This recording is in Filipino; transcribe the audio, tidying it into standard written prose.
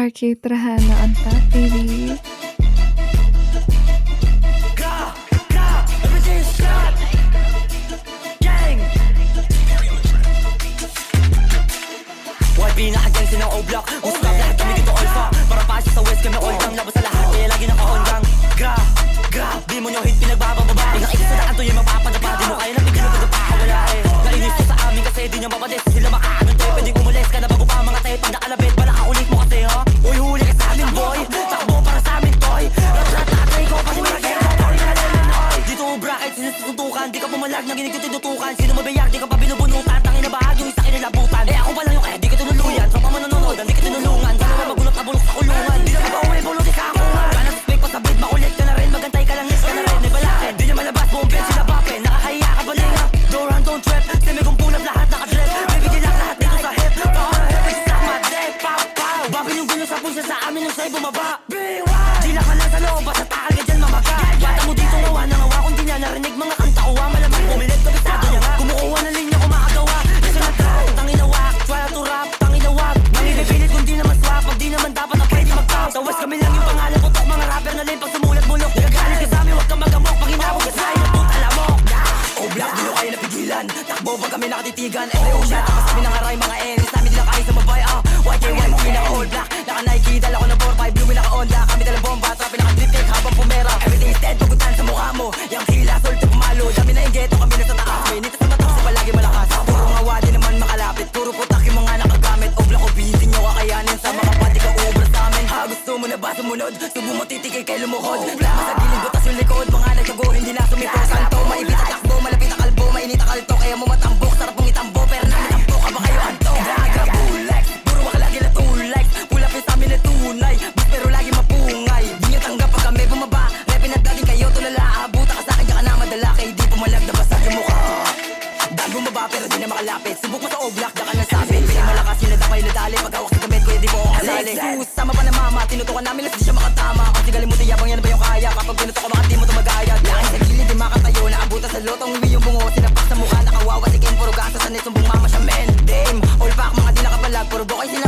RK Trajano on Top TV. Pinakagyan sinang O-Block Musta lahat kami dito alpha Para pa sa west kami all time Labas sa lahat kaya lagi naka-on-gang Di mo nyo hit pinagbababa Inang isa sa daan to yung mapapadapa Di mo kaya napigil na pagdapa Wala eh Nainis ko sa amin kasi di nyo mapadis Sila makaanong te Pwedeng umulis ka na bago pa mga te Pag nakalabit bala ka ulit mo kasi ha Uy huli ka sa amin boy Takbo para sa amin toy Rat-rat-tatay ko pati maragay mo Pari na lelenoy Dito bracket sinasututukan Di ka pumalag na ginig yung tinutukan Sino mabiyak di ka pa binubunutan Tangin na bahag yung isa kinilabutan Eh ako pa lang yung kaya di ka tinuluyan Tropa manonood hindi ka tinulungan Sana na magulot na bulok sa kulungan Di na mapauwi bulok sa akungan Kanas fake pa sa beat makulit ka na rin Magantay ka lang yes ka na rin May balakin di nyo malabas buong pen sila bapin Nakakahiya ka ba linga Doran don't trip Semi kong pulap lahat nakadrip Bibigyan lang lahat dito sa hip Para hip sa madek Pow pow Bapin yung ganyan sa pulsa sa amin Nung sa'yo bumaba Di lang ka lang sa loob Basta takal ka dyan mamaga Bata mo dito ngawa na ngawa Kung di niya narinig mga kanta ko Malamang pumilit kabisado niya nga Kumukuha ng linya kumakagawa Isa na trap Tanginawak Try to rap Tanginawak Mangipipilit kung di naman swap Pag di naman dapat na pwede mag-pop Tawas kami lang yung pangalan Putok mga rapper na lane Pag sumulat mulok Nagagalit ka sa amin Huwag kang magamok Pag hinabog ka sa'yo Puta lamok O-Block di nyo kayo napigilan Takbo pag kami nakatitigan Every O-Block Takas kami ng aray mga enis Namin di lang kayo sa mabay YK1 naka-O-Block Naka Nike Dala ko na 4-5 Blue naka-Onda Kami dala bomba Trapin naka-drip cake Habang pumera Everything is dead Pugutan sa mukha mo Yang hila Solto pumalo Dami na yung ghetto Kami na sa taas Minita sa mata Kasi palagi malakas Puro mga wadi naman makalapit Puro putak yung mga nakagamit O-Block o bihitin nyo kakayanin Sa mga pati ka ubra sa amin Ha gusto mo na ba sumunod Subo mo titigay kay lumuhod Plama sa gilid butas yung likod Mga nagsago hindi na sumito Santo maibit at takbo Malapit na kalbo Mainit na kalto Kaya mo matambok Sarap mong itambo Pero namin tambo Ka ba kayo anto Daga bulex Puro waka lagi na tulay Pulapin sa amin na tunay Bus pero lagi mapungay Di nyo tanggap pag kami bumaba Repin at daging kayo tulala Abuta ka sa'kin Diyan ka na madala Kaya di pumalag na basa yung mukha Dan bumaba pero di na makalapit Subok mo sa O-Block Diyan ka na sabit Pili malakas yun na damay nadali Pag hawak sa gamit Kuya di po ako kasali Sama pa na mama Tinutukan namin Las di siya makatama Kasi galing mo tiyabang yan na ba yung kaya Kapag pinutok ko baka di mo tumagaya Laking sa gilid di makatayo Naabutan sa lotong uwi yung bungo Sinapak sa mukha Nakawawa si Ken Puro gasa sa net Sumbong mama siya men Dame All pack mga di nakapalag Puro bokay sila